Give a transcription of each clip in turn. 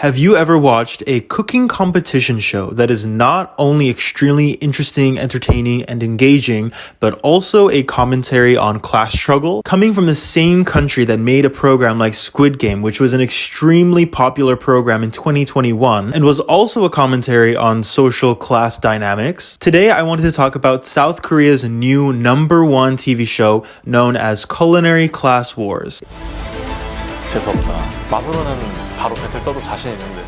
Have you ever watched a cooking competition show that is not only extremely interesting, entertaining, and engaging, but also a commentary on class struggle? Coming from the same country that made a program like Squid Game, which was an extremely popular program in 2021, and was also a commentary on social class dynamics, today I wanted to talk about South Korea's new #1 TV show known as Culinary Class Wars. 재수없다. 맛으로는 바로 배틀 떠도 자신 있는데.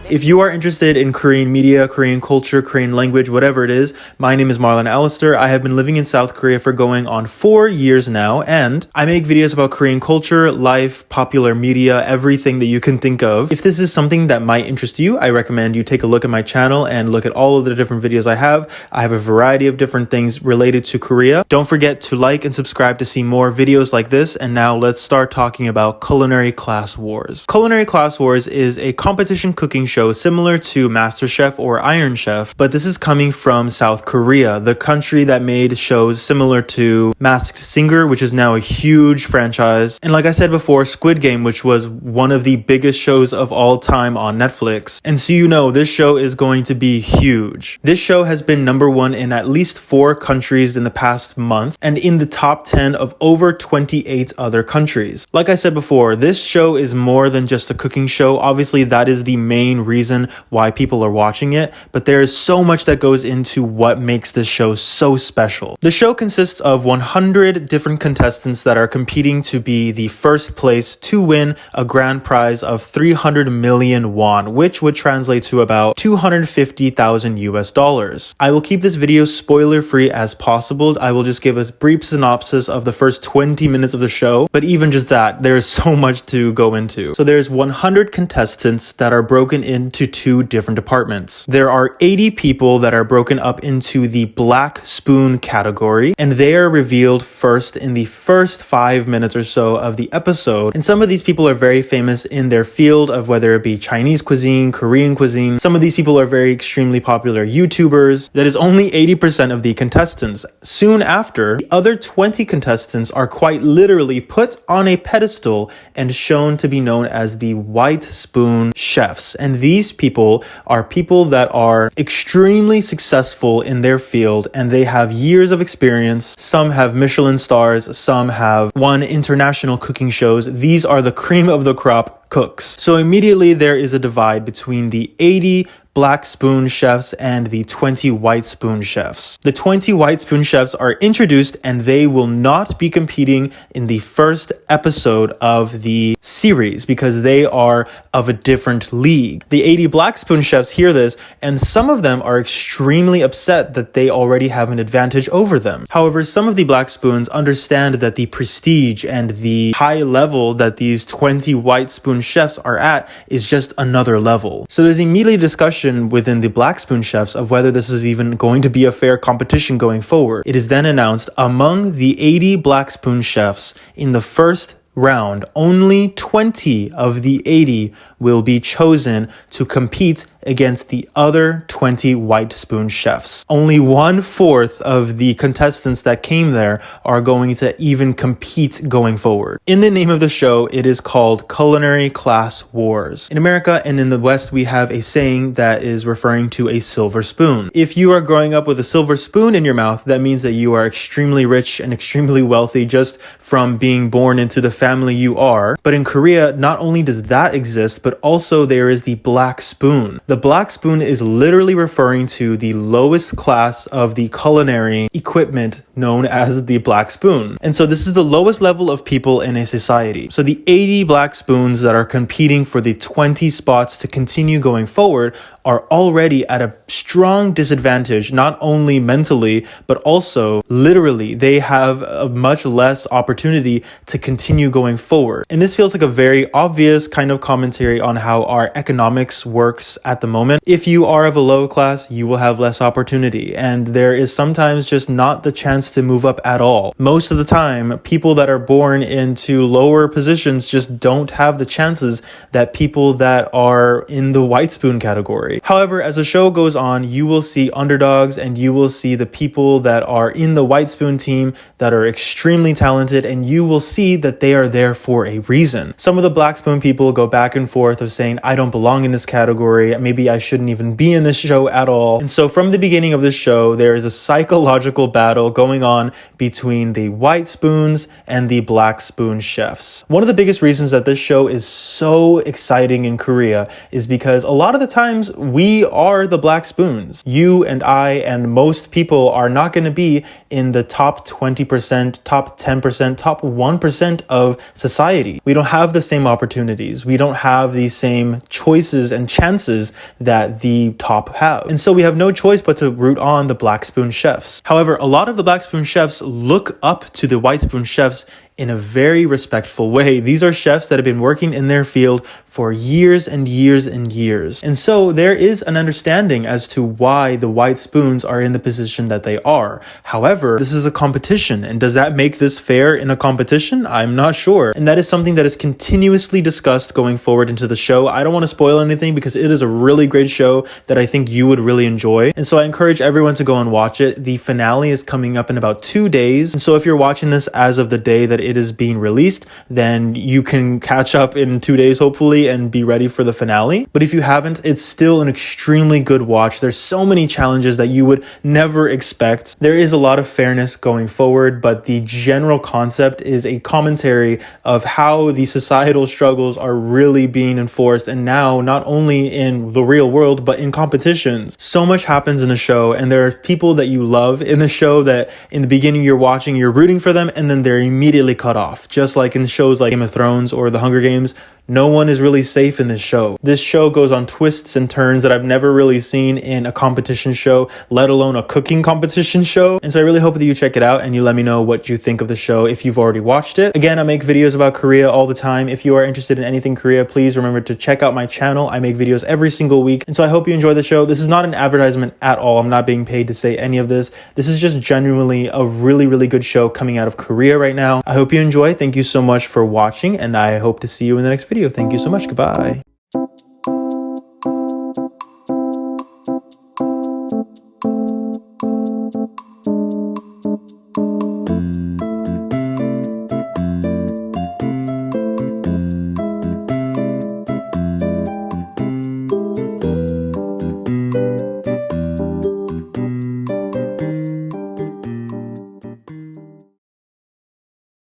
If you are interested in Korean media, Korean culture, Korean language, whatever it is, my name is Marlon Aleister. I have been living in South Korea for going on 4 years now, and I make videos about Korean culture, life, popular media, everything that you can think of. If this is something that might interest you, I recommend you take a look at my channel and look at all of the different videos I have. I have a variety of different things related to Korea. Don't forget to like and subscribe to see more videos like this, and now let's start talking about Culinary Class Wars. Culinary Class Wars is a competition cooking show similar to MasterChef or Iron Chef, but this is coming from South Korea, the country that made shows similar to Masked Singer, which is now a huge franchise. And like I said before, Squid Game, which was one of the biggest shows of all time on Netflix. And so you know, this show is going to be huge. This show has been #1 in at least 4 countries in the past month, and in the top 10 of over 28 other countries. Like I said before, this show is more than just a cooking show. Obviously, that is the main reason why people are watching it, but there is so much that goes into what makes this show so special. The show consists of 100 different contestants that are competing to be the first place to win a grand prize of 300 million won, which would translate to about $250,000 US. I will keep this video spoiler free as possible. I will just give a brief synopsis of the first 20 minutes of the show, but even just that, there's so much to go into. So there's 100 contestants that are broken into 2 different departments. There are 80 people that are broken up into the black spoon category, and they are revealed first in the first 5 minutes or so of the episode. And some of these people are very famous in their field of whether it be Chinese cuisine, Korean cuisine. Some of these people are very extremely popular YouTubers. That is only 80% of the contestants. Soon after, the other 20 contestants are quite literally put on a pedestal and shown to be known as the white spoon chefs. And these people are people that are extremely successful in their field, and they have years of experience. Some have Michelin stars, some have won international cooking shows. These are the cream of the crop cooks. So immediately there is a divide between the 80 black spoon chefs and the 20 white spoon chefs. The 20 white spoon chefs are introduced, and they will not be competing in the first episode of the series because they are of a different league. The 80 black spoon chefs hear this, and some of them are extremely upset that they already have an advantage over them. However, some of the black spoons understand that the prestige and the high level that these 20 white spoon chefs are at is just another level. So there's immediately discussion within the black spoon chefs of whether this is even going to be a fair competition going forward. It is then announced among the 80 black spoon chefs in the first round, only 20 of the 80 will be chosen to compete against the other 20 white spoon chefs. Only 1/4 of the contestants that came there are going to even compete going forward. In the name of the show, it is called Culinary Class Wars. In America and in the West, we have a saying that is referring to a silver spoon. If you are growing up with a silver spoon in your mouth, that means that you are extremely rich and extremely wealthy just from being born into the family you are. But in Korea, not only does that exist, but also there is the black spoon. The black spoon is literally referring to the lowest class of the culinary equipment known as the black spoon. And so this is the lowest level of people in a society. So the 80 black spoons that are competing for the 20 spots to continue going forward are already at a strong disadvantage, not only mentally, but also literally. They have a much less opportunity to continue going forward. And this feels like a very obvious kind of commentary on how our economics works at the moment. If you are of a low class, you will have less opportunity, and there is sometimes just not the chance to move up at all. Most of the time, people that are born into lower positions just don't have the chances that people that are in the white spoon category. story. However, as the show goes on, you will see underdogs and you will see the people that are in the White Spoon team that are extremely talented, and you will see that they are there for a reason. Some of the Black Spoon people go back and forth of saying, I don't belong in this category, maybe I shouldn't even be in this show at all. And so from the beginning of this show, there is a psychological battle going on between the White Spoons and the Black Spoon chefs. One of the biggest reasons that this show is so exciting in Korea is because a lot of the times we are the Black Spoons. You and I and most people are not going to be in the top 20%, top 10%, top 1% of society. We don't have the same opportunities. We don't have the same choices and chances that the top have. And so we have no choice but to root on the Black Spoon chefs. However, a lot of the Black Spoon chefs look up to the White Spoon chefs in a very respectful way. These are chefs that have been working in their field for years and years and years. And so there is an understanding as to why the White Spoons are in the position that they are. However, this is a competition, and does that make this fair in a competition? I'm not sure. And that is something that is continuously discussed going forward into the show. I don't want to spoil anything because it is a really great show that I think you would really enjoy. And so I encourage everyone to go and watch it. The finale is coming up in about 2 days. And so if you're watching this as of the day that it is being released, then you can catch up in 2 days, hopefully, and be ready for the finale. But if you haven't, it's still an extremely good watch. There's so many challenges that you would never expect. There is a lot of fairness going forward, but the general concept is a commentary of how the societal struggles are really being enforced, and now not only in the real world, but in competitions. So much happens in the show, and there are people that you love in the show that in the beginning you're watching, you're rooting for them, and then they're immediately cut off. Just like in shows like Game of Thrones or The Hunger Games, no one is really safe in this show. This show goes on twists and turns that I've never really seen in a competition show, let alone a cooking competition show. And so I really hope that you check it out and you let me know what you think of the show if you've already watched it. Again, I make videos about Korea all the time. If you are interested in anything Korea, please remember to check out my channel. I make videos every single week. And so I hope you enjoy the show. This is not an advertisement at all. I'm not being paid to say any of this. This is just genuinely a really, really good show coming out of Korea right now. I hope you enjoy. Thank you so much for watching, and I hope to see you in the next video. Thank you so much. Goodbye.